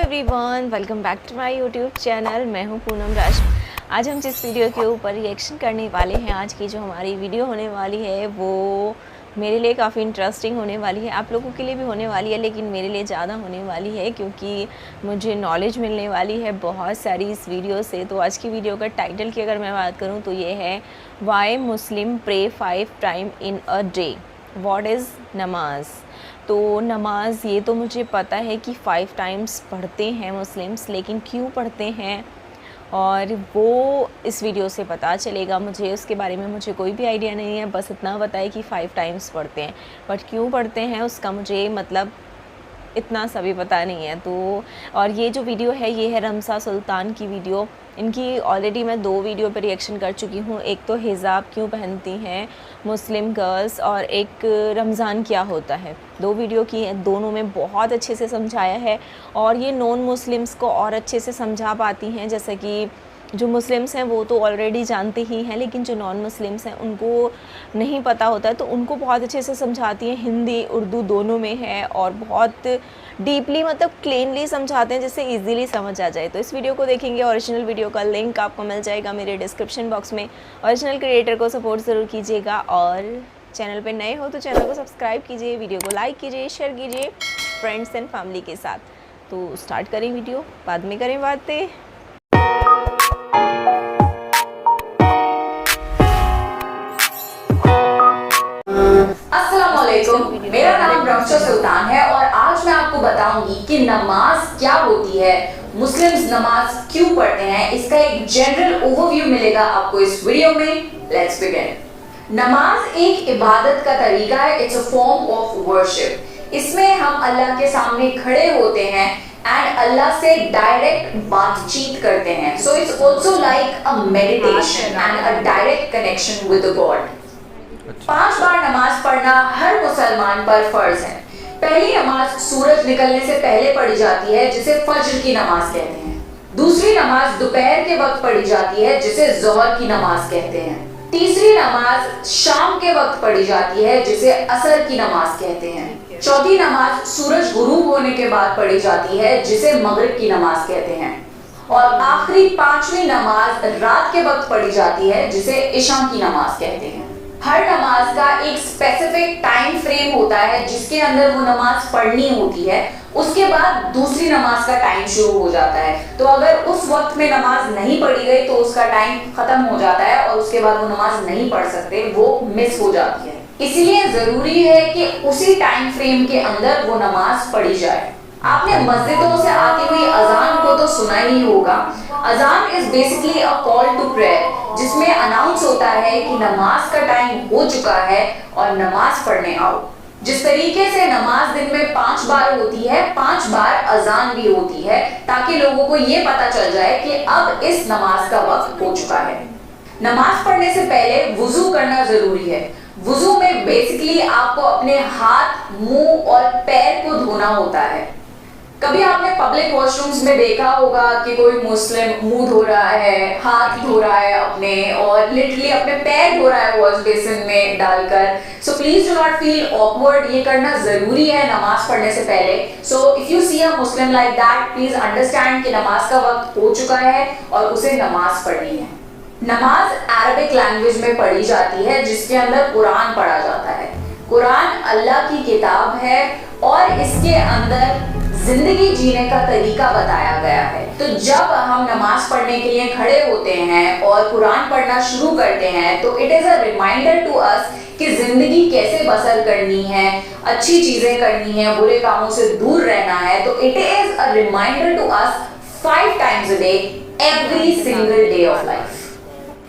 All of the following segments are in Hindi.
Everyone, welcome back to my YouTube channel. मैं हूं पूनम राज। आज हम जिस वीडियो के ऊपर रिएक्शन करने वाले हैं, आज की जो हमारी वीडियो होने वाली है वो मेरे लिए काफ़ी इंटरेस्टिंग होने वाली है। आप लोगों के लिए भी होने वाली है, लेकिन मेरे लिए ज़्यादा होने वाली है क्योंकि मुझे नॉलेज मिलने वाली है बहुत सारी इस वीडियो से। तो आज की वीडियो का टाइटल की अगर मैं बात करूँ तो ये है why Muslim pray 5 time in a day, what is namaz. तो नमाज़ ये तो मुझे पता है कि 5 टाइम्स पढ़ते हैं मुस्लिम्स, लेकिन क्यों पढ़ते हैं और वो इस वीडियो से पता चलेगा मुझे। उसके बारे में मुझे कोई भी आइडिया नहीं है, बस इतना पता है कि 5 टाइम्स पढ़ते हैं, बट क्यों पढ़ते हैं उसका मुझे मतलब इतना सा भी पता नहीं है। तो और ये जो वीडियो है ये है रमसा सुल्तान की वीडियो। इनकी ऑलरेडी मैं 2 वीडियो पर रिएक्शन कर चुकी हूँ। एक तो हिजाब क्यों पहनती हैं मुस्लिम गर्ल्स और एक रमज़ान क्या होता है। 2 वीडियो की हैं, दोनों में बहुत अच्छे से समझाया है और ये नॉन मुस्लिम्स को और अच्छे से समझा पाती हैं। जैसे कि जो मुस्लिम्स हैं वो तो ऑलरेडी जानते ही हैं, लेकिन जो नॉन मुस्लिम्स हैं उनको नहीं पता होता है, तो उनको बहुत अच्छे से समझाती हैं। हिंदी उर्दू दोनों में है और बहुत डीपली मतलब क्लीनली समझाते हैं जिससे इजीली समझ आ जाए। तो इस वीडियो को देखेंगे। ओरिजिनल वीडियो का लिंक आपको मिल जाएगा मेरे डिस्क्रिप्शन बॉक्स में। ओरिजिनल क्रिएटर को सपोर्ट ज़रूर कीजिएगा और चैनल पर नए हो तो चैनल को सब्सक्राइब कीजिए, वीडियो को लाइक कीजिए, शेयर कीजिए फ्रेंड्स एंड फैमिली के साथ। तो स्टार्ट करें वीडियो, बाद में करें बातें। मेरा नाम रमशा सुल्तान है और आज मैं आपको बताऊंगी कि नमाज क्या होती है, मुस्लिम्स नमाज क्यों पढ़ते हैं, इसका एक जनरल ओवरव्यू मिलेगा आपको इस वीडियो में। Let's begin. नमाज एक इबादत का तरीका है, it's a form of worship. इसमें हम अल्लाह के सामने खड़े होते हैं एंड अल्लाह से डायरेक्ट बातचीत करते हैं। So it's also like a meditation and a direct connection with God. 5 बार नमाज पढ़ना हर मुसलमान पर फर्ज है। पहली नमाज सूरज निकलने से पहले पढ़ी जाती है जिसे फज्र की नमाज कहते हैं। दूसरी नमाज दोपहर के वक्त पढ़ी जाती है जिसे ज़ोहर की नमाज कहते हैं। तीसरी नमाज शाम के वक्त पढ़ी जाती है जिसे असर की नमाज कहते हैं। चौथी नमाज सूरज गुरूब होने के बाद पढ़ी जाती है जिसे मगरिब की नमाज कहते हैं। और आखिरी 5वीं नमाज रात के वक्त पढ़ी जाती है जिसे इशा की नमाज कहते हैं। हर नमाज का एक स्पेसिफिक टाइम फ्रेम होता है जिसके अंदर वो नमाज पढ़नी होती है। उसके बाद दूसरी नमाज का टाइम शुरू हो जाता है। तो अगर उस वक्त में नमाज नहीं पढ़ी गई तो उसका टाइम खत्म हो जाता है और उसके बाद वो नमाज नहीं पढ़ सकते, वो मिस हो जाती है। इसीलिए जरूरी है कि उसी टाइम फ्रेम के अंदर वो नमाज पढ़ी जाए। आपने मस्जिदों से आती हुई अजान को तो सुना ही होगा। Azaan is basically a call to prayer, जिसमें अनाउंस होता है कि नमाज का टाइम हो चुका है और नमाज पढ़ने आओ। जिस तरीके से नमाज दिन में 5 बार होती है, 5 बार अजान भी होती है, ताकि लोगों को ये पता चल जाए कि अब इस नमाज का वक्त हो चुका है। नमाज पढ़ने से पहले वुजू करना जरूरी है। वुजू में बेसिकली आपको अपने हाथ, मुंह और पैर को धोना होता है। कभी आपने पब्लिक वॉशरूम्स में देखा होगा कि कोई मुस्लिम मुंह धो रहा है, हाथ धो रहा है अपने, और लिटरली अपने पैर धो रहा है वॉश बेसिन में डालकर। So please do not feel awkward, ये करना जरूरी है नमाज पढ़ने से पहले। So if you see a Muslim like that, please understand कि नमाज का वक्त हो चुका है और उसे नमाज पढ़नी है। नमाज अरबिक लैंग्वेज में पढ़ी जाती है जिसके अंदर कुरान पढ़ा जाता है। कुरान अल्लाह की किताब है और इसके अंदर जिंदगी जीने का तरीका बताया गया है। तो जब हम नमाज पढ़ने के लिए खड़े होते हैं और कुरान पढ़ना शुरू करते हैं तो it is a reminder to us कि जिंदगी कैसे बसर करनी है, अच्छी चीजें करनी है, बुरे कामों से दूर रहना है। तो it is a reminder to us 5 times a day, every single day of life.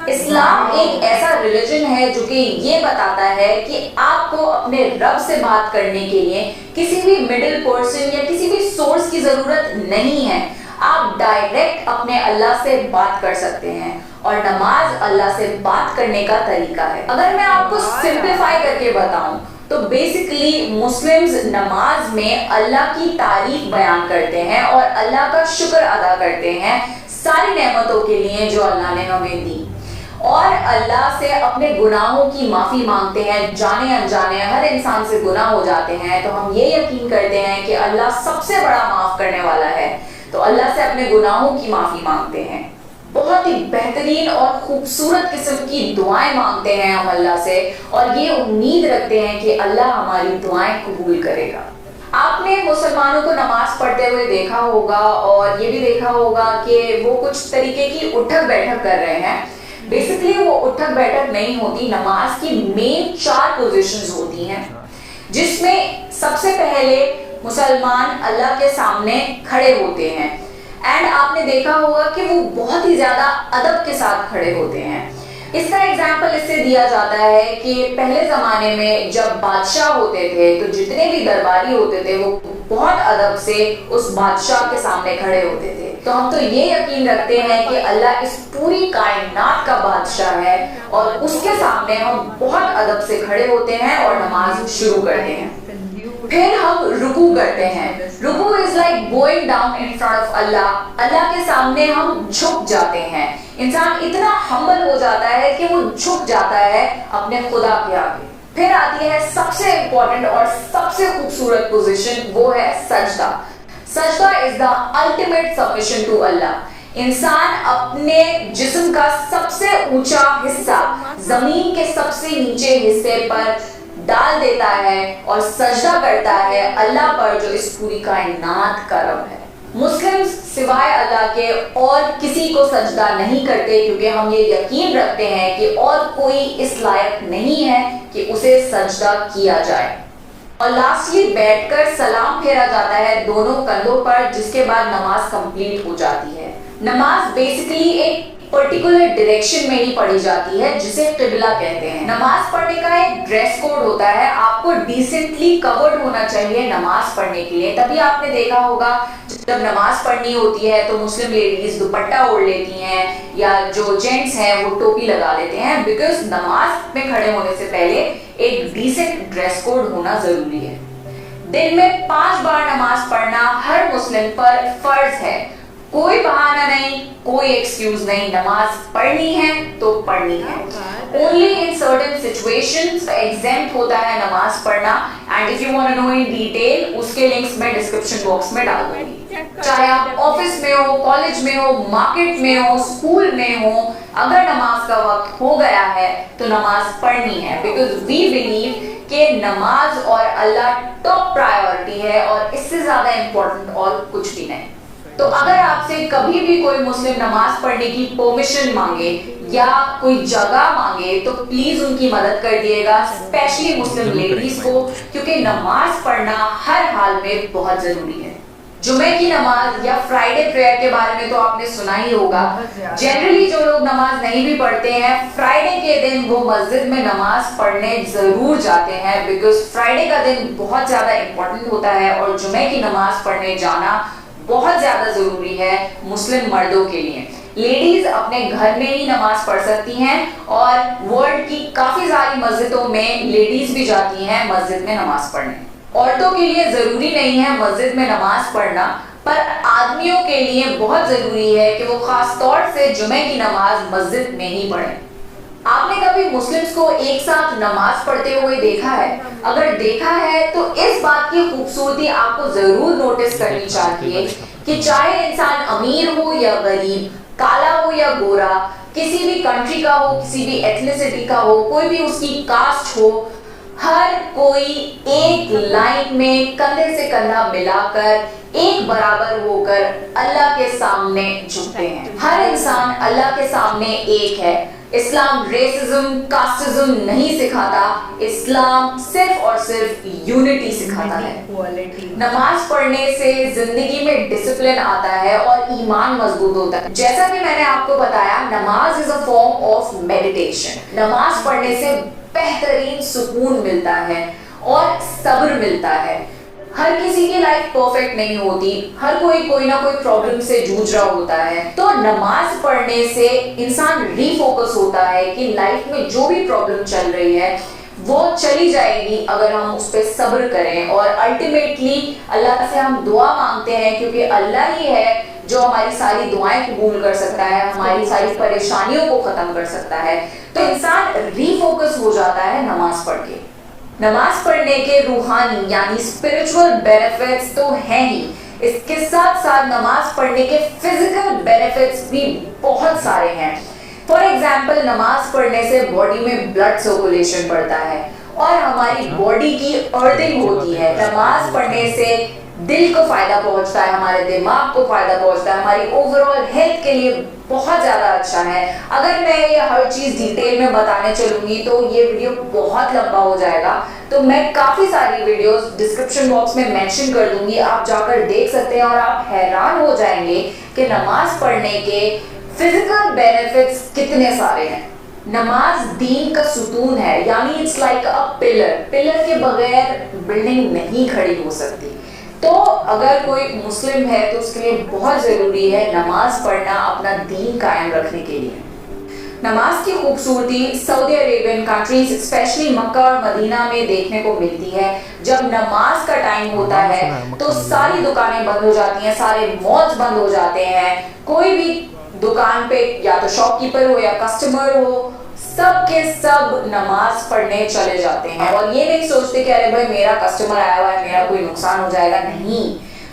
Islam एक ऐसा रिलीजन है जो कि ये बताता है कि आपको अपने रब से बात करने के लिए किसी भी मिडिल पर्सन या किसी भी सोर्स की जरूरत नहीं है। आप डायरेक्ट अपने अल्लाह से बात कर सकते हैं और नमाज अल्लाह से बात करने का तरीका है। अगर मैं आपको सिंप्लीफाई करके बताऊं तो बेसिकली मुस्लिम्स नमाज में अल्लाह की तारीफ बयान करते हैं और अल्लाह का शुक्र अदा करते हैं सारी नेमतों के लिए जो अल्लाह ने हमें दी, और अल्लाह से अपने गुनाहों की माफी मांगते हैं। जाने अनजाने हर इंसान से गुनाह हो जाते हैं, तो हम ये यकीन करते हैं कि अल्लाह सबसे बड़ा माफ करने वाला है। तो अल्लाह से अपने गुनाहों की माफी मांगते हैं। बहुत ही बेहतरीन और खूबसूरत किस्म की दुआएं मांगते हैं हम अल्लाह से, और ये उम्मीद रखते हैं कि अल्लाह हमारी दुआएं कबूल करेगा। आपने मुसलमानों को नमाज पढ़ते हुए देखा होगा और ये भी देखा होगा कि वो कुछ तरीके की उठक बैठक कर रहे हैं। बेसिकली वो उठक बैठक नहीं होती, नमाज की मेन 4 पोजीशंस होती हैं, जिसमें सबसे पहले मुसलमान अल्लाह के सामने खड़े होते हैं। एंड आपने देखा होगा कि वो बहुत ही ज्यादा अदब के साथ खड़े होते हैं। इसका एग्जाम्पल इससे दिया जाता है कि पहले जमाने में जब बादशाह होते थे तो जितने भी दरबारी होते थे वो बहुत अदब से उस बादशाह के सामने खड़े होते थे। तो हम तो ये यकीन रखते हैं कि अल्लाह इस पूरी कायनात का बादशाह है और उसके सामने हम बहुत अदब से खड़े होते हैं और नमाज शुरू करते हैं। फिर हम रुकू करते हैं। रुकू is like going down in front of Allah. Allah के सामने हम झुक जाते हैं। इंसान इतना हम्बल हो जाता है कि वो झुक जाता है अपने खुदा के आगे। फिर आती है सबसे इंपॉर्टेंट और सबसे खूबसूरत पोजीशन, वो है सजदा। सजदा is the ultimate submission to Allah. इंसान अपने जिस्म का सबसे ऊंचा हिस्सा जमीन के सबसे नीचे हिस्से पर डाल देता है और सजदा करता है अल्लाह पर, जो इस पूरी कायनात का रब है। मुस्लिम्स सिवाय अल्लाह के और किसी को सजदा नहीं करते, क्योंकि हम ये यकीन रखते हैं कि और कोई इस लायक नहीं है कि उसे सजदा किया जाए। और लास्टली बैठकर सलाम फेरा जाता है दोनों कंधों पर, जिसके बाद नमाज कंप्लीट हो जाती है। नमाज बेसिकली एक पर्टिकुलर डायरेक्शन में ही पढ़ी जाती है, जिसे किबला कहते हैं। नमाज पढ़ने का एक ड्रेस कोड होता है। आपको डिसेंटली कवर्ड होना चाहिए नमाज पढ़ने के लिए। तभी आपने देखा होगा जब नमाज पढ़नी होती है तो मुस्लिम लेडीज दुपट्टा ओढ़ लेती हैं, या जो जेंट्स हैं वो टोपी लगा लेते हैं, बिकॉज नमाज में खड़े होने से पहले एक डिसेंट ड्रेस कोड होना जरूरी है। दिन में 5 बार नमाज पढ़ना हर मुस्लिम पर फर्ज है। कोई बहाना नहीं, कोई एक्सक्यूज नहीं, नमाज पढ़नी है तो पढ़नी है। Only in certain situations exempt होता है नमाज पढ़ना। And if you want to know in detail, उसके लिंक्स मैं डिस्क्रिप्शन बॉक्स में डाल दूंगी। चाहे आप ऑफिस में हो, कॉलेज में हो, मार्केट में हो, स्कूल में हो, अगर नमाज का वक्त हो गया है तो नमाज पढ़नी है, बिकॉज वी बिलीव कि नमाज और अल्लाह टॉप प्रायोरिटी है और इससे ज्यादा इंपॉर्टेंट और कुछ भी नहीं। तो अगर आपसे कभी भी कोई मुस्लिम नमाज पढ़ने की परमिशन मांगे या कोई जगह मांगे तो प्लीज उनकी मदद कर दिएगा, स्पेशली मुस्लिम लेडीज को, क्योंकि नमाज पढ़ना हर हाल में बहुत जरूरी है। जुमे की नमाज या फ्राइडे प्रेयर के बारे में तो आपने सुना ही होगा। जनरली जो लोग नमाज नहीं भी पढ़ते हैं, फ्राइडे के दिन वो मस्जिद में नमाज पढ़ने जरूर जाते हैं, बिकॉज फ्राइडे का दिन बहुत ज्यादा इंपॉर्टेंट होता है और जुमे की नमाज पढ़ने जाना बहुत ज्यादा जरूरी है मुस्लिम मर्दों के लिए। लेडीज अपने घर में ही नमाज पढ़ सकती हैं और वर्ल्ड की काफी सारी मस्जिदों में लेडीज भी जाती हैं मस्जिद में नमाज पढ़ने। औरतों के लिए जरूरी नहीं है मस्जिद में नमाज पढ़ना, पर आदमियों के लिए बहुत जरूरी है कि वो खास तौर से जुमे की नमाज मस्जिद में ही पढ़ें। आपने कभी मुस्लिम्स को एक साथ नमाज पढ़ते हुए देखा है? अगर देखा है तो इस बात की खूबसूरती आपको जरूर नोटिस करनी चाहिए कि चाहे इंसान अमीर हो या गरीब, काला हो या गोरा, किसी भी कंट्री का हो, किसी भी एथनिसिटी का हो, कोई भी उसकी कास्ट हो, हर कोई एक लाइन में कंधे से कंधा मिलाकर एक बराबर होकर अल्लाह के सामने झुकते हैं। हर इंसान अल्लाह के सामने एक है। इस्लाम रेसिज्म, कास्टिज्म नहीं सिखाता, इस्लाम सिर्फ और सिर्फ यूनिटी सिखाता है। नमाज पढ़ने से जिंदगी में डिसिप्लिन आता है और ईमान मजबूत होता है। जैसा कि मैंने आपको बताया, नमाज is a form of meditation. नमाज पढ़ने से बेहतरीन सुकून मिलता है और सब्र मिलता है। हर किसी की लाइफ परफेक्ट नहीं होती, हर कोई ना कोई प्रॉब्लम से जूझ रहा होता है। तो नमाज पढ़ने से इंसान रीफोकस होता है कि लाइफ में जो भी प्रॉब्लम चल रही है वो चली जाएगी अगर हम उस पर सब्र करें। और अल्टीमेटली अल्लाह से हम दुआ मांगते हैं, क्योंकि अल्लाह ही है जो हमारी सारी दुआएं कबूल कर सकता है, हमारी सारी परेशानियों को खत्म कर सकता है। तो इंसान रीफोकस हो जाता है नमाज पढ़ के। नमाज पढ़ने के रूहानी यानी स्पिरिचुअल बेनिफिट्स तो हैं ही, इसके साथ साथ नमाज पढ़ने के फिजिकल बेनिफिट्स भी बहुत सारे हैं। फॉर एग्जाम्पल, नमाज पढ़ने से बॉडी में ब्लड सर्कुलेशन बढ़ता है और हमारी बॉडी की अर्थिंग होती है। नमाज पढ़ने से दिल को फायदा पहुंचता है, हमारे दिमाग को फायदा पहुंचता है, हमारी ओवरऑल हेल्थ के लिए बहुत ज्यादा अच्छा है। अगर मैं ये हर चीज डिटेल में बताने चलूंगी तो ये वीडियो बहुत लंबा हो जाएगा, तो मैं काफी सारी वीडियोस डिस्क्रिप्शन बॉक्स में मेंशन कर दूंगी, आप जाकर देख सकते हैं और आप हैरान हो जाएंगे कि नमाज पढ़ने के फिजिकल बेनिफिट्स कितने सारे हैं। नमाज दीन का सुतून है, यानी इट्स लाइक अ पिलर के बगैर बिल्डिंग नहीं खड़ी हो सकती। तो अगर कोई मुस्लिम है तो उसके लिए बहुत जरूरी है नमाज पढ़ना अपना दीन कायम रखने के लिए। नमाज की खूबसूरती सऊदी अरेबियन कंट्रीज स्पेशली मक्का और मदीना में देखने को मिलती है। जब नमाज का टाइम होता है तो सारी दुकानें बंद हो जाती हैं, सारे मॉल्स बंद हो जाते हैं। कोई भी दुकान पे या तो शॉपकीपर हो या कस्टमर हो, सब के सब नमाज पढ़ने चले जाते हैं और ये नहीं सोचते कि अरे भाई मेरा कस्टमर आया हुआ है, मेरा कोई नुकसान हो जाएगा। नहीं,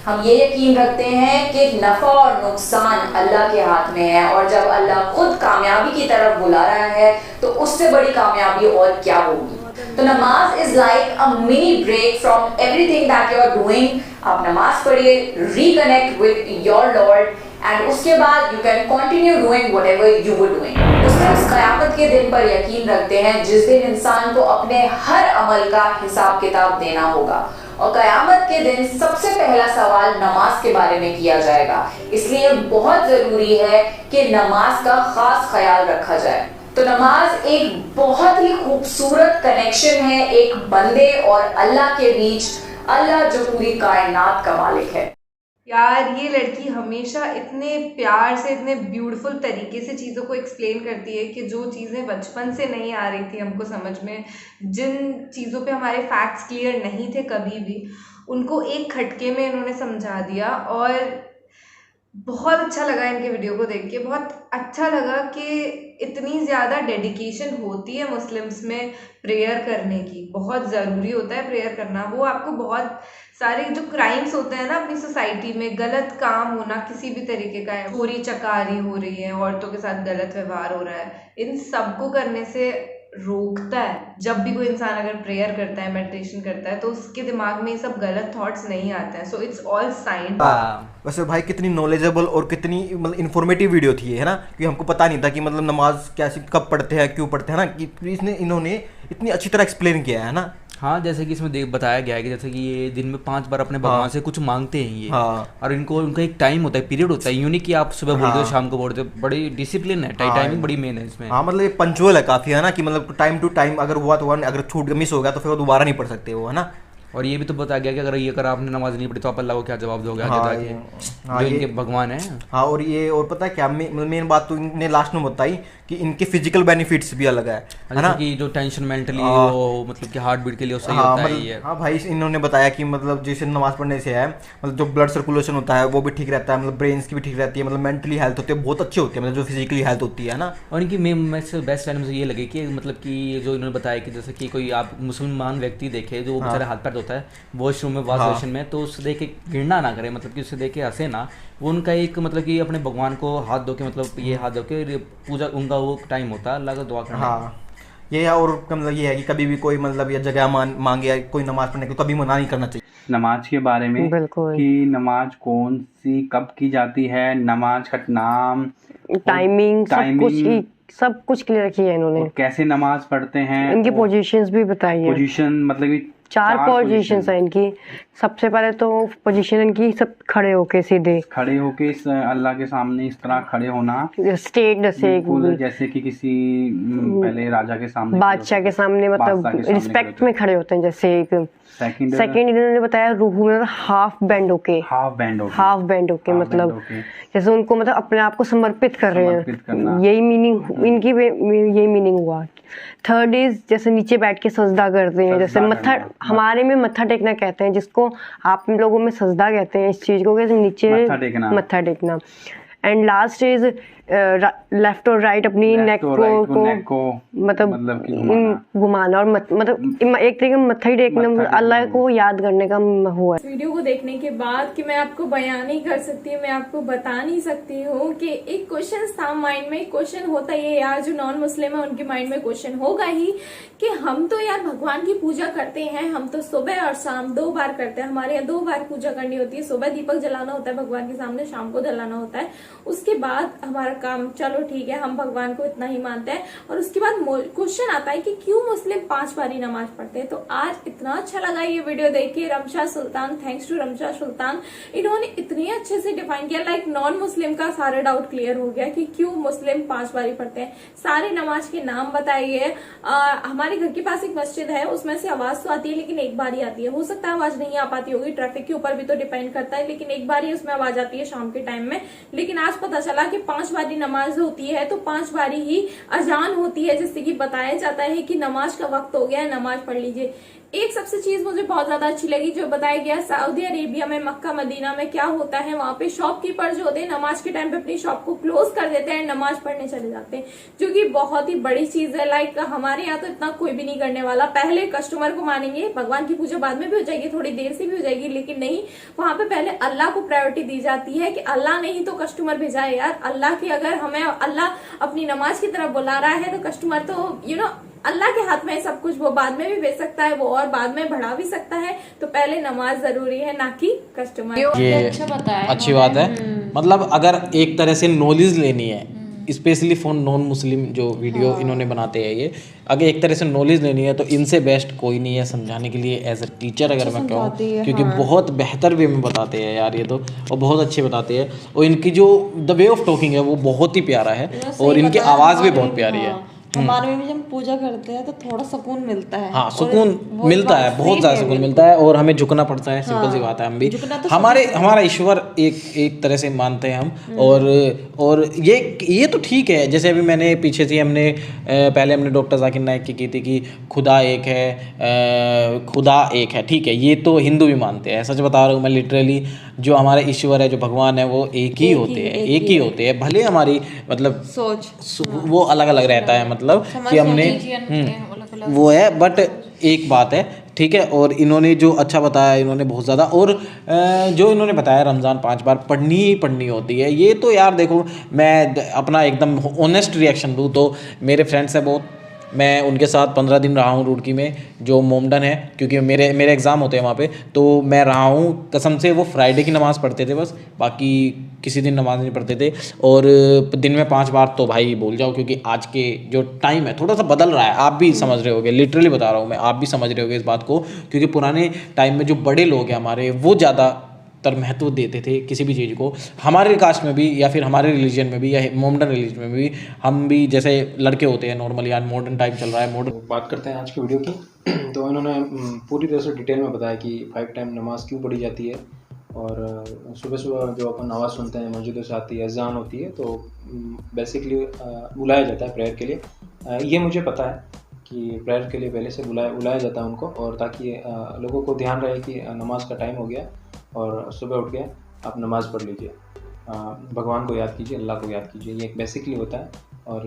हम ये यकीन रखते हैं कि नफा और नुकसान अल्लाह के हाथ में है और जब अल्लाह खुद कामयाबी की तरफ बुला रहा है तो उससे बड़ी कामयाबी और क्या होगी। तो namaz is like a mini break from everything that you are doing. आप नमाज पढ़िए, reconnect with your lord and उसके बाद you can continue doing whatever you were doing. Muslims क़यामत के दिन पर यकीन रखते हैं जिस दिन इंसान को अपने हर अमल का हिसाब किताब देना होगा और क़यामत के दिन सबसे पहला सवाल नमाज के बारे में किया जाएगा। इसलिए बहुत जरूरी है कि नमाज का खास ख्याल रखा जाए। तो नमाज एक बहुत ही खूबसूरत कनेक्शन है एक बंदे और अल्लाह के बीच, अल्लाह जो पूरी कायनात का मालिक है। यार ये लड़की हमेशा इतने प्यार से, इतने ब्यूटीफुल तरीके से चीज़ों को एक्सप्लेन करती है कि जो चीज़ें बचपन से नहीं आ रही थी हमको समझ में, जिन चीज़ों पे हमारे फैक्ट्स क्लियर नहीं थे कभी भी, उनको एक खटके में इन्होंने समझा दिया। और बहुत अच्छा लगा इनके वीडियो को देख के, बहुत अच्छा लगा कि इतनी ज़्यादा डेडिकेशन होती है मुस्लिम्स में प्रेयर करने की। बहुत ज़रूरी होता है प्रेयर करना। वो आपको बहुत सारे जो क्राइम्स होते हैं ना अपनी सोसाइटी में, गलत काम होना किसी भी तरीके का है, चोरी चकारी हो रही है, औरतों के साथ गलत व्यवहार हो रहा है, इन सब को करने से रोकता है। जब भी कोई इंसान अगर प्रेयर करता है, मेडिटेशन करता है, तो उसके दिमाग में ये सब गलत थॉट्स नहीं आते हैं। So it's all signed. वैसे भाई कितनी नॉलेजेबल और कितनी मतलब इन्फॉर्मेटिव वीडियो थी ये, है ना, कि हमको पता नहीं था कि मतलब नमाज कैसे कब पढ़ते हैं, क्यों पढ़ते हैं ना, कि इन्होंने इतनी अच्छी तरह एक्सप्लेन किया है ना। हाँ, जैसे कि इसमें बताया गया है कि जैसे कि ये दिन में 5 बार अपने भगवान से कुछ मांगते हैं ये। और इनको उनका एक टाइम होता है, पीरियड होता है, यूं नहीं कि आप सुबह बोलते हो शाम को बोलते हो। बड़ी डिसिप्लिन है, टाइमिंग बड़ी मेन है इसमें। हाँ, मतलब ये पंचुअल है काफी, है ना, कि मतलब टाइम टू टाइम अगर हुआ तो हुआ, अगर छूट मिस हो गया तो फिर वो दोबारा नहीं पढ़ सकते वो, है ना। और ये भी तो बताया गया कि अगर आपने नमाज नहीं पढ़ी तो आप अल्लाह को क्या जवाब दोगे आगे जाके, जो इनके भगवान है। हाँ, और पता है क्या मेन बात तो इनने लास्ट में बताई कि इनके फिजिकल बेनिफिट्स भी अलग है ना, कि जो टेंशन मेंटली वो मतलब कि हार्ट बीट के लिए सही होता है ये। हाँ भाई, इन्होंने बताया कि मतलब जैसे नमाज पढ़ने से है, मतलब जो ब्लड सर्कुलेशन होता है वो भी ठीक रहता है, मतलब ब्रेन्स की भी ठीक रहती है, मतलब मेंटली हेल्थ होती है बहुत अच्छी होती है, मतलब जो फिजिकली हेल्थ होती है ना। और इनकी बेस्ट लाइन मुझे ये लगे कि मतलब कि जो इन्होंने बताया कि जैसे कि कोई आप मुसलमान व्यक्ति देखे जो बेचारे हाथ पैर धोता है वॉशरूम में, वॉश बेसिन में, तो उससे देख के घृणा ना करे, मतलब कि उससे देख के हंसे ना। वो उनका एक मतलब कि अपने भगवान को हाथ धो के, मतलब ये हाथ धो के पूजा, उनका वो टाइम होता है अल्लाह का दुआ करना। हाँ, ये और मतलब ये है कि कभी भी कोई मतलब ये जगह मांगे या कोई नमाज पढ़ने को कभी मना नहीं करना चाहिए। नमाज के बारे में कि नमाज कौन सी कब की जाती है, नमाज का नाम, टाइमिंग, सब कुछ क्लियर किया है इन्होंने। कैसे नमाज पढ़ते हैं, इनकी पोजीशंस भी बताई है। पोजीशन मतलब कि 4 पोजीशंस है इनकी। सबसे पहले तो पोजीशन इनकी सब खड़े होके, सीधे खड़े होके अल्लाह के सामने इस तरह खड़े होना, स्टेट जैसे कि किसी पहले राजा के सामने, बादशाह के सामने, मतलब रिस्पेक्ट में खड़े होते हैं। जैसे एक सेकंड इन्होंने बताया रूहू में हाफ बैंड होके मतलब जैसे उनको मतलब अपने आप को समर्पित कर रहे हैं, यही मीनिंग इनकी, यही मीनिंग हुआ। थर्ड इज जैसे नीचे बैठ के सजदा करते हैं, जैसे मत्था, हमारे में मत्था टेकना कहते हैं, जिसको आप लोगों में सजदा कहते हैं। इस चीज को नीचे मत्था टेकना। एंड लास्ट इज लेफ्ट और राइट अपनी नेक को मतलब घुमाना और मतलब एक तरीके में मत्था ही टेकना, अल्लाह को याद करने का हुआ है। वीडियो को देखने के बाद कि मैं आपको बयान नहीं कर सकती, मैं आपको बता नहीं सकती हूँ कि एक क्वेश्चन था माइंड में। क्वेश्चन होता है यार, जो नॉन मुस्लिम है उनके माइंड में क्वेश्चन होगा ही कि हम तो यार भगवान की पूजा करते हैं, हम तो सुबह और शाम 2 बार करते हैं, हमारे यहाँ 2 बार पूजा करनी होती है, सुबह दीपक जलाना होता है भगवान के सामने, शाम को जलाना होता है, उसके बाद हमारा काम, चलो ठीक है हम भगवान को इतना ही मानते हैं। और उसके बाद क्वेश्चन आता है कि क्यों मुस्लिम 5 बारी नमाज पढ़ते हैं। तो आज इतना अच्छा लगा ये वीडियो देख के, रमशा सुल्तान, थैंक्स टू रमशा सुल्तान, इन्होंने इतने अच्छे से डिफाइन किया, लाइक नॉन मुस्लिम का सारा डाउट क्लियर हो गया कि क्यों मुस्लिम 5 बारी पढ़ते हैं। सारे नमाज के नाम बताए गए। हमारे घर के पास एक मस्जिद है, उसमें से आवाज तो आती है लेकिन एक बार ही आती है, हो सकता है आवाज नहीं आ पाती होगी, ट्रैफिक के ऊपर भी तो डिपेंड करता है, लेकिन एक बार ही उसमें आवाज आती है शाम के टाइम में। लेकिन आज पता चला कि 5 बारी नमाज होती है, तो 5 बारी ही अजान होती है, जिससे कि बताया जाता है कि नमाज का वक्त हो गया है, नमाज पढ़ लीजिए। एक सबसे चीज मुझे बहुत ज्यादा अच्छी लगी जो बताया गया, सऊदी अरेबिया में, मक्का मदीना में क्या होता है, वहां पे शॉपकीपर जो होते हैं नमाज के टाइम पे अपनी शॉप को क्लोज कर देते हैं, नमाज पढ़ने चले जाते हैं, जो कि बहुत ही बड़ी चीज है। लाइक हमारे यहाँ तो इतना कोई भी नहीं करने वाला, पहले कस्टमर को मानेंगे, भगवान की पूजा बाद में भी हो जाएगी, थोड़ी देर से भी हो जाएगी, लेकिन नहीं, वहां पे पहले अल्लाह को प्रायोरिटी दी जाती है कि अल्लाह ने ही तो कस्टमर भेजा है यार, अल्लाह की, अगर हमें अल्लाह अपनी नमाज की तरफ बुला रहा है तो कस्टमर तो अल्लाह के हाथ में सब कुछ, वो बाद में भी भेज सकता है, वो और बाद में बढ़ा भी सकता है, तो पहले नमाज जरूरी है, ना कि कस्टमर। ये अच्छी बात है। मतलब अगर एक तरह से नॉलेज लेनी है, स्पेशली फॉर नॉन मुस्लिम जो वीडियो इन्होंने बनाते हैं, ये अगर एक तरह से नॉलेज लेनी है तो इनसे बेस्ट कोई नहीं है समझाने के लिए एज अ टीचर, अगर मैं कहूँ, क्योंकि बहुत बेहतर वे में बताते हैं यार ये तो, और बहुत अच्छे बताते हैं, और इनकी जो द वे ऑफ टॉकिंग है वो बहुत ही प्यारा है, और इनकी आवाज़ भी बहुत प्यारी है। हमारे में भी जब पूजा करते हैं तो थोड़ा सुकून मिलता है। हाँ, सुकून मिलता है, बहुत ज़्यादा सुकून मिलता है, और हमें झुकना पड़ता है, सिंपल सी बात है। हम भी हमारा ईश्वर एक तरह से मानते हैं हम, और ये तो ठीक है। जैसे अभी मैंने पीछे से पहले हमने डॉक्टर जाकिर नाइक की थी कि खुदा एक है, ठीक है, ये तो हिंदू भी मानते हैं। सच बता रहा हूँ मैं, लिटरली जो हमारे ईश्वर है, जो भगवान है, वो एक ही होते हैं, भले हमारी मतलब सोच वो अलग अलग रहता है, मतलब कि हमने वो है, बट एक बात है, ठीक है। और इन्होंने जो अच्छा बताया, इन्होंने बहुत ज़्यादा, और जो इन्होंने बताया रमज़ान 5 बार पढ़नी ही पढ़नी होती है, ये तो यार देखो, मैं अपना एकदम ऑनेस्ट रिएक्शन दूँ तो मेरे फ्रेंड्स हैं बहुत, मैं उनके साथ 15 दिन रहा हूँ रुड़की में, जो मोमडन है, क्योंकि मेरे एग्ज़ाम होते हैं वहाँ पे, तो मैं रहा हूँ। कसम से वो फ्राइडे की नमाज़ पढ़ते थे बस, बाकी किसी दिन नमाज नहीं पढ़ते थे, और दिन में 5 बार तो भाई बोल जाओ, क्योंकि आज के जो टाइम है थोड़ा सा बदल रहा है, आप भी समझ रहे होगे, लिटरली बता रहा हूँ मैं, आप भी समझ रहे होगे इस बात को, क्योंकि पुराने टाइम में जो बड़े लोग हैं हमारे, वो ज़्यादा महत्व देते थे किसी भी चीज़ को। हमारे कास्ट में भी, या फिर हमारे रिलीजन में भी, या मोमडन रिलीजन में भी, हम भी जैसे लड़के होते हैं नॉर्मली, आज मॉडर्न टाइम चल रहा है, मॉडर्न। बात करते हैं आज की वीडियो की। तो इन्होंने पूरी तरह से डिटेल में बताया कि 5 टाइम नमाज क्यों पढ़ी जाती है, और सुबह सुबह जो अपन आवाज़ सुनते हैं मस्जिदों से आती है, अज़ान होती है, तो बेसिकली बुलाया जाता है प्रेयर के लिए। ये मुझे पता है कि प्रेयर के लिए पहले से बुलाया जाता है उनको, और ताकि लोगों को ध्यान रहे कि नमाज का टाइम हो गया और सुबह उठ के आप नमाज़ पढ़ लीजिए, भगवान को याद कीजिए, अल्लाह को याद कीजिए, ये एक बेसिकली होता है। और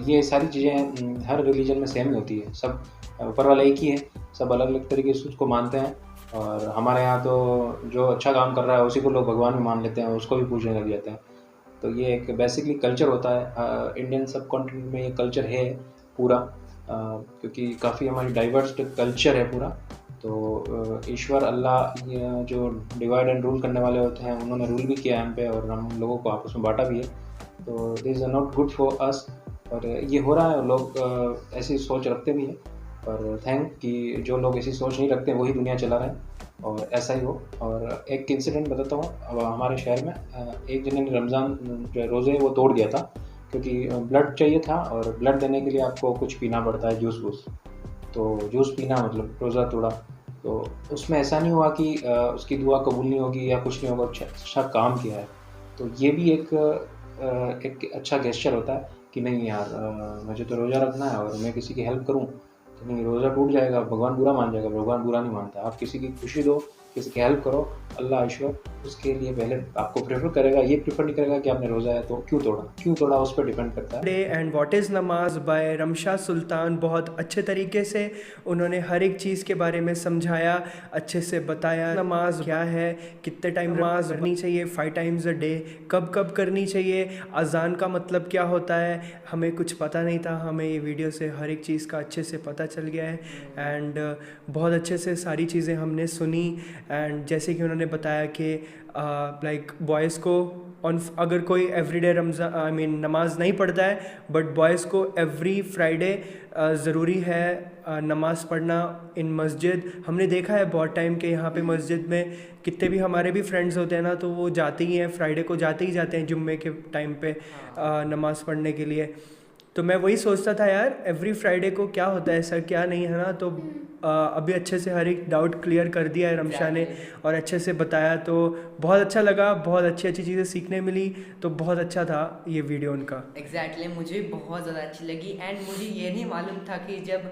ये सारी चीज़ें हर रिलीजन में सेम ही होती है, सब ऊपर वाला एक ही है, सब अलग अलग तरीके से उसको मानते हैं। और हमारे यहाँ तो जो अच्छा काम कर रहा है उसी को लोग भगवान भी मान लेते हैं, उसको भी पूजने लग जाते हैं। तो ये एक बेसिकली कल्चर होता है, इंडियन सब कॉन्टिनेंट में ये कल्चर है पूरा, क्योंकि काफ़ी हमारी डाइवर्स कल्चर है पूरा। तो ईश्वर अल्लाह जो डिवाइड एंड रूल करने वाले होते हैं, उन्होंने रूल भी किया है हम पे, और हम लोगों को आपस में बांटा भी है। तो this is not good for us, और ये हो रहा है, और लोग ऐसी सोच रखते भी हैं। पर थैंक कि जो लोग ऐसी सोच नहीं रखते वही दुनिया चला रहे हैं, और ऐसा ही हो। और एक इंसिडेंट बताता हूँ, अब हमारे शहर में एक जने ने रमज़ान जो रोज़े वो तोड़ दिया था, क्योंकि ब्लड चाहिए था, और ब्लड देने के लिए आपको कुछ पीना पड़ता है, जूस। तो जूस पीना मतलब रोज़ा तोड़ा। तो उसमें ऐसा नहीं हुआ कि उसकी दुआ कबूल नहीं होगी या कुछ नहीं होगा, अच्छा काम किया है। तो ये भी एक अच्छा गेस्चर होता है कि नहीं यार, मुझे तो रोज़ा रखना है और मैं किसी की हेल्प करूं तो नहीं, रोज़ा टूट जाएगा, भगवान बुरा मान जाएगा। भगवान बुरा नहीं मानता, आप किसी की खुशी दो, किसी की हेल्प करो, अल्लाह ईश्वर उसके लिए पहले आपको प्रेफर करेगा, ये प्रेफर नहीं करेगा कि आपने रोज़ा है तो क्यों तोड़ा उस पर डिपेंड करता है। डे एंड व्हाट इज़ नमाज बाय रमशा सुल्तान, बहुत अच्छे तरीके से उन्होंने हर एक चीज़ के बारे में समझाया, अच्छे से बताया नमाज क्या है, कितने टाइम नमाज पढ़नी चाहिए, 5 टाइम्स अ डे, कब कब करनी चाहिए, अजान का मतलब क्या होता है, हमें कुछ पता नहीं था, हमें ये वीडियो से हर एक चीज़ का अच्छे से पता चल गया है। एंड बहुत अच्छे से सारी चीज़ें हमने सुनी। एंड जैसे कि उन्होंने बताया कि लाइक बॉयज़ को अगर कोई एवरीडे नमाज नहीं पढ़ता है, बट बॉयज़ को एवरी फ्राइडे ज़रूरी है नमाज़ पढ़ना इन मस्जिद। हमने देखा है बहुत टाइम के यहाँ पे मस्जिद में कितने भी हमारे भी फ्रेंड्स होते हैं ना, तो वो जाते ही हैं, फ्राइडे को जाते हैं जुम्मे के टाइम पे नमाज़ पढ़ने के लिए। तो मैं वही सोचता था यार, एवरी फ्राइडे को क्या होता है, ऐसा क्या नहीं है ना। तो अभी अच्छे से हर एक डाउट क्लियर कर दिया है रमशा ने और अच्छे से बताया, तो बहुत अच्छा लगा, बहुत अच्छी चीज़ें सीखने मिली, तो बहुत अच्छा था ये वीडियो उनका। एग्जैक्टली मुझे भी बहुत ज़्यादा अच्छी लगी। एंड मुझे ये नहीं मालूम था कि जब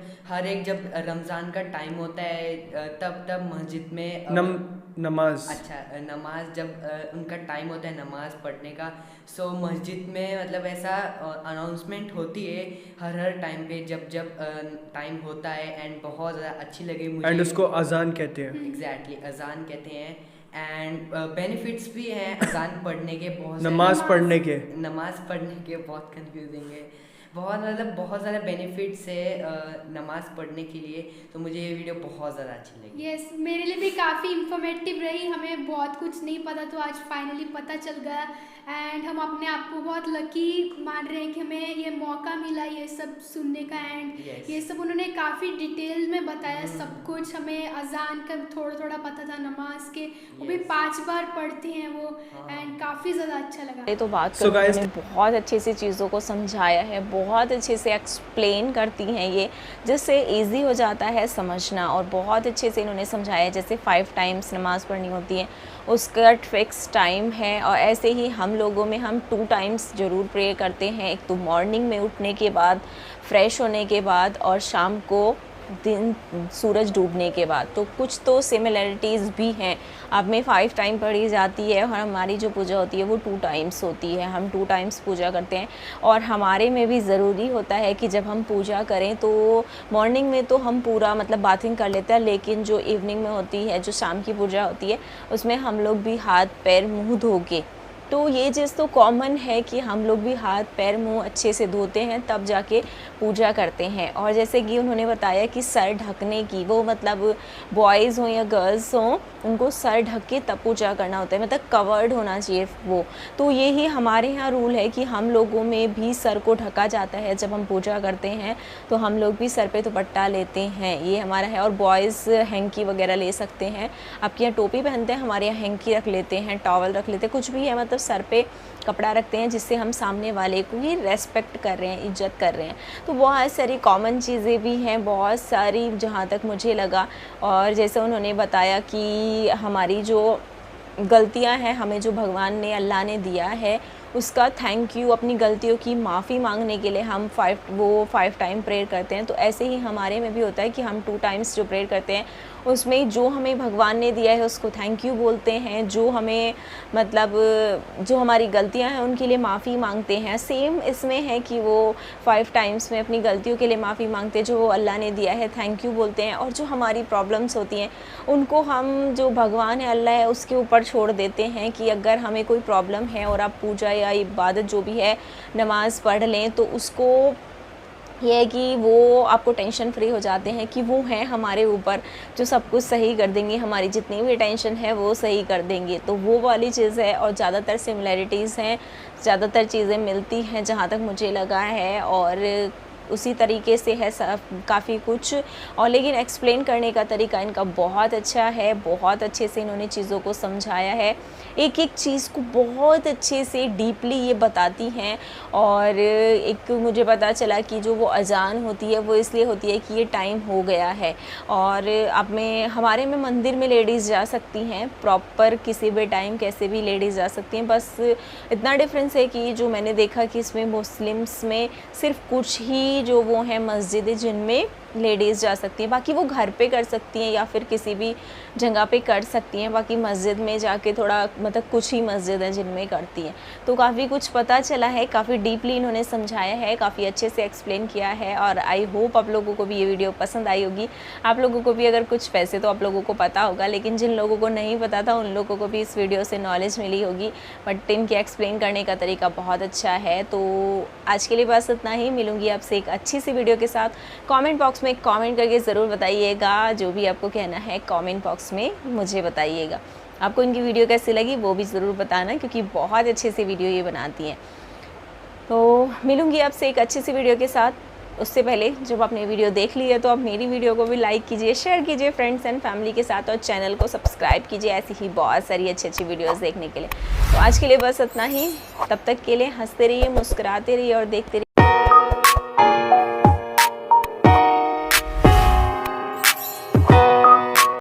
रमज़ान का टाइम होता है तब मस्जिद में नमाज, अच्छा नमाज जब उनका टाइम होता है नमाज पढ़ने का, सो मस्जिद में मतलब ऐसा अनाउंसमेंट होती है हर टाइम पे जब टाइम होता है। एंड बहुत ज़्यादा अच्छी लगी मुझे। एंड उसको अजान कहते हैं। एग्जैक्टली अजान कहते हैं। एंड बेनिफिट्स भी हैं अजान पढ़ने के, बहुत नमाज पढ़ने के बहुत कंफ्यूजिंग है, बहुत ज़्यादा बेनिफिट्स है नमाज पढ़ने के लिए। तो मुझे ये वीडियो बहुत ज़्यादा अच्छी लगी। यस मेरे लिए भी काफ़ी इंफॉर्मेटिव रही, हमें बहुत कुछ नहीं पता तो आज फाइनली पता चल गया। एंड हम अपने आप को बहुत लकी मान रहे हैं कि हमें ये मौका मिला ये सब सुनने का। एंड ये सब उन्होंने काफ़ी डिटेल में बताया सब कुछ। हमें अजान का थोड़ा पता था, नमाज के वो भी 5 बार पढ़ते हैं वो। एंड काफ़ी ज़्यादा अच्छा लगा। तो बात करने में बहुत अच्छे से चीज़ों को समझाया है, बहुत अच्छे से एक्सप्लेन करती हैं ये, जिससे इजी हो जाता है समझना। और बहुत अच्छे से इन्होंने समझाया, जैसे 5 टाइम्स नमाज़ पढ़नी होती है, उसका फिक्स टाइम है। और ऐसे ही हम लोगों में हम 2 टाइम्स ज़रूर प्रे करते हैं, एक तो मॉर्निंग में उठने के बाद, फ्रेश होने के बाद, और शाम को दिन सूरज डूबने के बाद। तो कुछ तो सिमिलरिटीज़ भी हैं। अब में 5 टाइम पढ़ी जाती है और हमारी जो पूजा होती है वो 2 टाइम्स होती है, हम 2 टाइम्स पूजा करते हैं। और हमारे में भी ज़रूरी होता है कि जब हम पूजा करें तो मॉर्निंग में तो हम पूरा मतलब बाथिंग कर लेते हैं, लेकिन जो इवनिंग में होती है, जो शाम की पूजा होती है, उसमें हम लोग भी हाथ पैर मुँह धो के, तो ये चीज़ तो कॉमन है कि हम लोग भी हाथ पैर मुंह अच्छे से धोते हैं तब जाके पूजा करते हैं। और जैसे कि उन्होंने बताया कि सर ढकने की, वो मतलब बॉयज़ हों या गर्ल्स हों, उनको सर ढक के तब पूजा करना होता है, मतलब कवर्ड होना चाहिए वो। तो यही हमारे यहाँ रूल है कि हम लोगों में भी सर को ढका जाता है। जब हम पूजा करते हैं तो हम लोग भी सर पे दुपट्टा लेते हैं, ये हमारा है। और बॉयज़ हैंकी वगैरह ले सकते हैं। आपके यहाँ टोपी पहनते हैं, हमारे यहाँ हैंकी रख लेते हैं, टॉवल रख लेते हैं, कुछ भी है, मतलब सर पे कपड़ा रखते हैं, जिससे हम सामने वाले को ही रेस्पेक्ट कर रहे हैं, इज्जत कर रहे हैं। तो बहुत सारी कॉमन चीज़ें भी हैं, बहुत सारी, जहाँ तक मुझे लगा। और जैसे उन्होंने बताया कि हमारी जो गलतियां हैं, हमें जो भगवान ने, अल्लाह ने दिया है, उसका थैंक यू, अपनी गलतियों की माफ़ी मांगने के लिए हम 5 टाइम प्रेयर करते हैं। तो ऐसे ही हमारे में भी होता है कि हम 2 टाइम्स जो प्रेयर करते हैं, उसमें जो हमें भगवान ने दिया है उसको थैंक यू बोलते हैं, जो हमें मतलब जो हमारी गलतियां हैं उनके लिए माफ़ी मांगते हैं। सेम इसमें है कि वो 5 टाइम्स में अपनी गलतियों के लिए माफ़ी मांगते हैं, जो अल्लाह ने दिया है थैंक यू बोलते हैं। और जो हमारी प्रॉब्लम्स होती हैं उनको हम, जो भगवान है, अल्लाह है, उसके ऊपर छोड़ देते हैं कि अगर हमें कोई प्रॉब्लम है और आप पूजा या इबादत जो भी है नमाज़ पढ़ लें, तो उसको ये है कि वो आपको टेंशन फ्री हो जाते हैं कि वो हैं हमारे ऊपर जो सब कुछ सही कर देंगे, हमारी जितनी भी टेंशन है वो सही कर देंगे। तो वो वाली चीज़ है। और ज़्यादातर सिमिलैरिटीज़ हैं, ज़्यादातर चीज़ें मिलती हैं जहाँ तक मुझे लगा है। और उसी तरीके से है काफ़ी कुछ। और लेकिन एक्सप्लेन करने का तरीका इनका बहुत अच्छा है, बहुत अच्छे से इन्होंने चीज़ों को समझाया है, एक एक चीज़ को बहुत अच्छे से डीपली ये बताती हैं। और एक मुझे पता चला कि जो वो अजान होती है वो इसलिए होती है कि ये टाइम हो गया है। और अब में हमारे में मंदिर में लेडीज़ जा सकती हैं, प्रॉपर किसी भी टाइम कैसे भी लेडीज़ जा सकती हैं। बस इतना डिफरेंस है कि जो मैंने देखा कि इसमें मुस्लिम्स में सिर्फ कुछ ही जो वो हैं मस्जिदें जिनमें लेडीज़ जा सकती हैं, बाकी वो घर पे कर सकती हैं या फिर किसी भी जगह पे कर सकती हैं। बाकी मस्जिद में जाके थोड़ा मतलब कुछ ही मस्जिद हैं जिनमें करती हैं। तो काफ़ी कुछ पता चला है, काफ़ी डीपली इन्होंने समझाया है, काफ़ी अच्छे से एक्सप्लेन किया है और आई होप आप लोगों को भी ये वीडियो पसंद आई होगी। आप लोगों को भी अगर कुछ वैसे तो आप लोगों को पता होगा, लेकिन जिन लोगों को नहीं पता था उन लोगों को भी इस वीडियो से नॉलेज मिली होगी। बट इनके एक्सप्लेन करने का तरीका बहुत अच्छा है। तो आज के लिए बस इतना ही। मिलूँगी आपसे एक अच्छी सी वीडियो के साथ। कॉमेंट बॉक्स में कमेंट करके ज़रूर बताइएगा, जो भी आपको कहना है कमेंट बॉक्स में मुझे बताइएगा। आपको इनकी वीडियो कैसी लगी वो भी ज़रूर बताना, क्योंकि बहुत अच्छे से वीडियो ये बनाती हैं। तो मिलूँगी आपसे एक अच्छी सी वीडियो के साथ। उससे पहले जब आपने वीडियो देख ली है तो आप मेरी वीडियो को भी लाइक कीजिए, शेयर कीजिए फ्रेंड्स एंड फैमिली के साथ और चैनल को सब्सक्राइब कीजिए ऐसी ही बहुत सारी अच्छी वीडियोस देखने के लिए। तो आज के लिए बस इतना ही। तब तक के लिए हंसते रहिए, मुस्कुराते रहिए और देखते रहिए